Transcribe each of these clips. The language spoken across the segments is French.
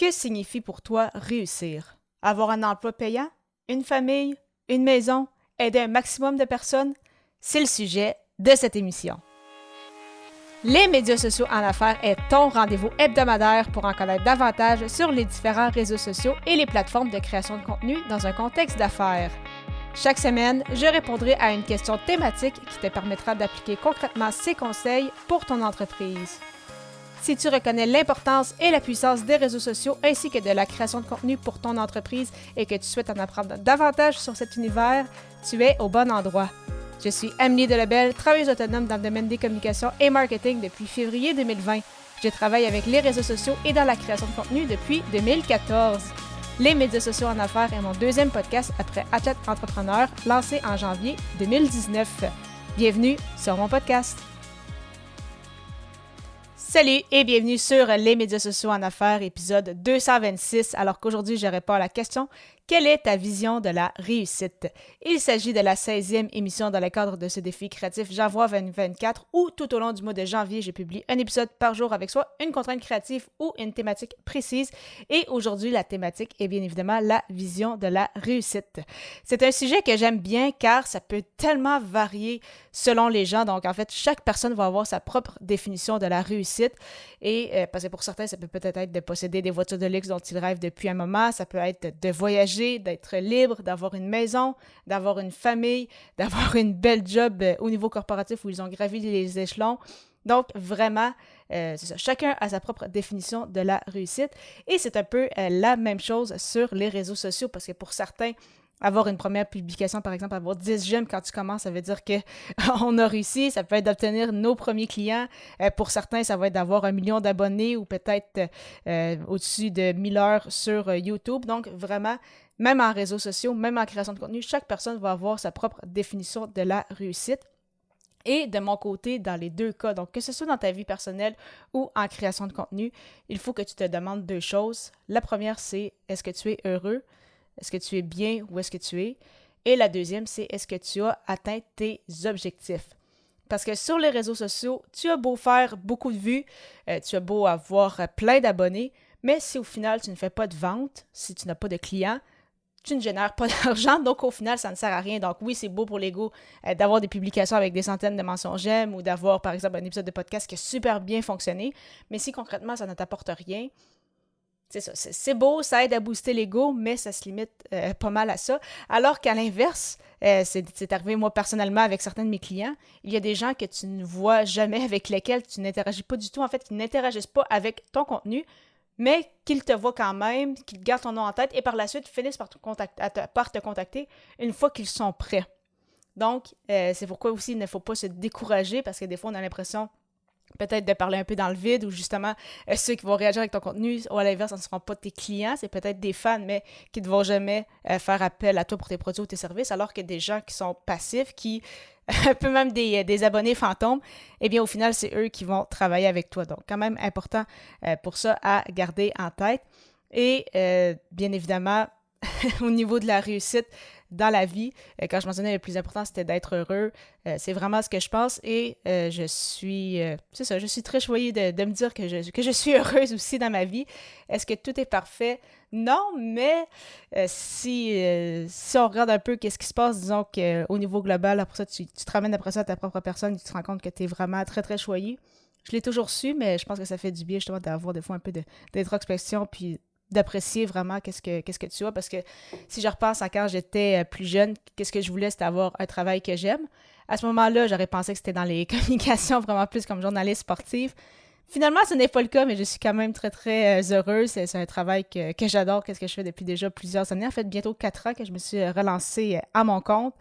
Que signifie pour toi réussir? Avoir un emploi payant? Une famille? Une maison? Aider un maximum de personnes? C'est le sujet de cette émission. Les médias sociaux en affaires est ton rendez-vous hebdomadaire pour en connaître davantage sur les différents réseaux sociaux et les plateformes de création de contenu dans un contexte d'affaires. Chaque semaine, je répondrai à une question thématique qui te permettra d'appliquer concrètement ces conseils pour ton entreprise. Si tu reconnais l'importance et la puissance des réseaux sociaux ainsi que de la création de contenu pour ton entreprise et que tu souhaites en apprendre davantage sur cet univers, tu es au bon endroit. Je suis Amélie Delebel, travailleuse autonome dans le domaine des communications et marketing depuis février 2020. Je travaille avec les réseaux sociaux et dans la création de contenu depuis 2014. Les médias sociaux en affaires est mon deuxième podcast après Athlète Entrepreneur, lancé en janvier 2019. Bienvenue sur mon podcast. Salut et bienvenue sur les médias sociaux en affaires, épisode 226, alors qu'aujourd'hui je réponds à la question « Quelle est ta vision de la réussite? » Il s'agit de la 16e émission dans le cadre de ce défi créatif J'envoie 2024 où tout au long du mois de janvier, je publie un épisode par jour avec soit une contrainte créative ou une thématique précise. Et aujourd'hui, la thématique est bien évidemment la vision de la réussite. C'est un sujet que j'aime bien car ça peut tellement varier selon les gens. Donc en fait, chaque personne va avoir sa propre définition de la réussite. Et parce que pour certains, ça peut peut-être être de posséder des voitures de luxe dont ils rêvent depuis un moment. Ça peut être de voyager, d'être libre, d'avoir une maison, d'avoir une famille, d'avoir une belle job au niveau corporatif où ils ont gravi les échelons. Donc, vraiment, c'est ça. Chacun a sa propre définition de la réussite. Et c'est un peu la même chose sur les réseaux sociaux parce que pour certains, avoir une première publication, par exemple, avoir 10 j'aime quand tu commences, ça veut dire qu'on a réussi. Ça peut être d'obtenir nos premiers clients. Pour certains, ça va être d'avoir 1 million d'abonnés ou peut-être au-dessus de 1000 heures sur YouTube. Donc, vraiment, même en réseaux sociaux, même en création de contenu, chaque personne va avoir sa propre définition de la réussite. Et de mon côté, dans les deux cas, donc que ce soit dans ta vie personnelle ou en création de contenu, il faut que tu te demandes deux choses. La première, c'est est-ce que tu es heureux? Est-ce que tu es bien où est-ce que tu es? Et la deuxième, c'est est-ce que tu as atteint tes objectifs? Parce que sur les réseaux sociaux, tu as beau faire beaucoup de vues, tu as beau avoir plein d'abonnés, mais si au final tu ne fais pas de vente, si tu n'as pas de clients, tu ne génères pas d'argent, donc au final, ça ne sert à rien. Donc oui, c'est beau pour l'ego d'avoir des publications avec des centaines de mentions j'aime ou d'avoir, par exemple, un épisode de podcast qui a super bien fonctionné, mais si concrètement, ça ne t'apporte rien, c'est ça, c'est beau, ça aide à booster l'ego, mais ça se limite pas mal à ça. Alors qu'à l'inverse, c'est arrivé moi personnellement avec certains de mes clients, il y a des gens que tu ne vois jamais, avec lesquels tu n'interagis pas du tout, en fait, qui n'interagissent pas avec ton contenu, mais qu'ils te voient quand même, qu'ils gardent ton nom en tête et par la suite finissent par te contacter une fois qu'ils sont prêts. Donc, c'est pourquoi aussi il ne faut pas se décourager parce que des fois on a l'impression peut-être de parler un peu dans le vide ou justement ceux qui vont réagir avec ton contenu ou à l'inverse, ce ne seront pas tes clients, c'est peut-être des fans mais qui ne vont jamais faire appel à toi pour tes produits ou tes services alors que des gens qui sont passifs, qui un peu même des abonnés fantômes, eh bien au final c'est eux qui vont travailler avec toi. Donc quand même important pour ça à garder en tête. Et bien évidemment, au niveau de la réussite dans la vie, quand je mentionnais le plus important, c'était d'être heureux. C'est vraiment ce que je pense et je suis très choyée de me dire que je suis heureuse aussi dans ma vie. Est-ce que tout est parfait? Non, mais si on regarde un peu qu'est-ce qui se passe, disons qu'au niveau global, après ça, tu te ramènes après ça à ta propre personne, tu te rends compte que tu es vraiment très, très choyée. Je l'ai toujours su, mais je pense que ça fait du bien justement d'avoir des fois un peu d'introspection puis d'apprécier vraiment qu'est-ce que tu as, parce que si je repense à quand j'étais plus jeune, qu'est-ce que je voulais, c'était avoir un travail que j'aime. À ce moment-là, j'aurais pensé que c'était dans les communications, vraiment plus comme journaliste sportive. Finalement, ce n'est pas le cas, mais je suis quand même très, très heureuse. C'est un travail que j'adore, qu'est-ce que je fais depuis déjà plusieurs années. En fait, bientôt 4 ans que je me suis relancée à mon compte.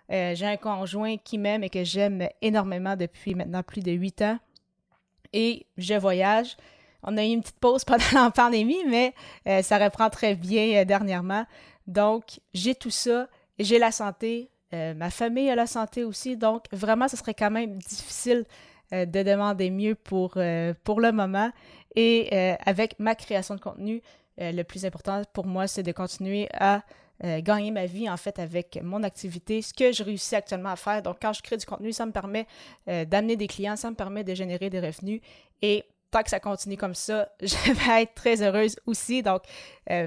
J'ai un conjoint qui m'aime et que j'aime énormément depuis maintenant plus de 8 ans. Et je voyage. On a eu une petite pause pendant la pandémie, mais ça reprend très bien dernièrement. Donc, j'ai tout ça, j'ai la santé, ma famille a la santé aussi. Donc, vraiment, ce serait quand même difficile de demander mieux pour le moment. Et avec ma création de contenu, le plus important pour moi, c'est de continuer à gagner ma vie, en fait, avec mon activité, ce que je réussis actuellement à faire. Donc, quand je crée du contenu, ça me permet d'amener des clients, ça me permet de générer des revenus et tant que ça continue comme ça, je vais être très heureuse aussi. Donc,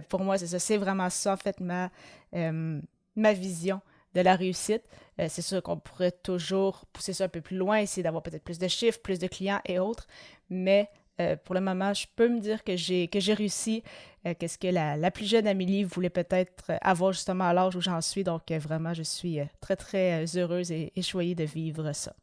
pour moi, c'est ça. C'est vraiment ça, en fait, ma vision de la réussite. C'est sûr qu'on pourrait toujours pousser ça un peu plus loin, essayer d'avoir peut-être plus de chiffres, plus de clients et autres. Mais pour le moment, je peux me dire que j'ai réussi. Qu'est-ce que la plus jeune Amélie voulait peut-être avoir justement à l'âge où j'en suis. Donc, vraiment, je suis très, très heureuse et choyée de vivre ça.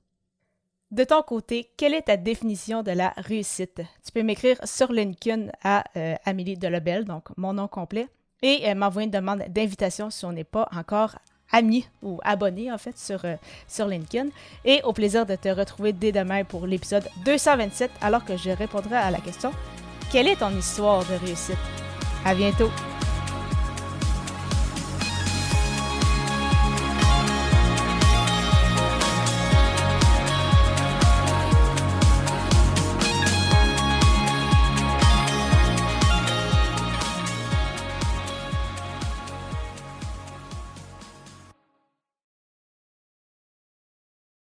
De ton côté, quelle est ta définition de la réussite? Tu peux m'écrire sur LinkedIn à Amélie Delobel, donc mon nom complet, et m'envoyer une demande d'invitation si on n'est pas encore amis ou abonnés en fait sur LinkedIn. Et au plaisir de te retrouver dès demain pour l'épisode 227 alors que je répondrai à la question « Quelle est ton histoire de réussite? » À bientôt!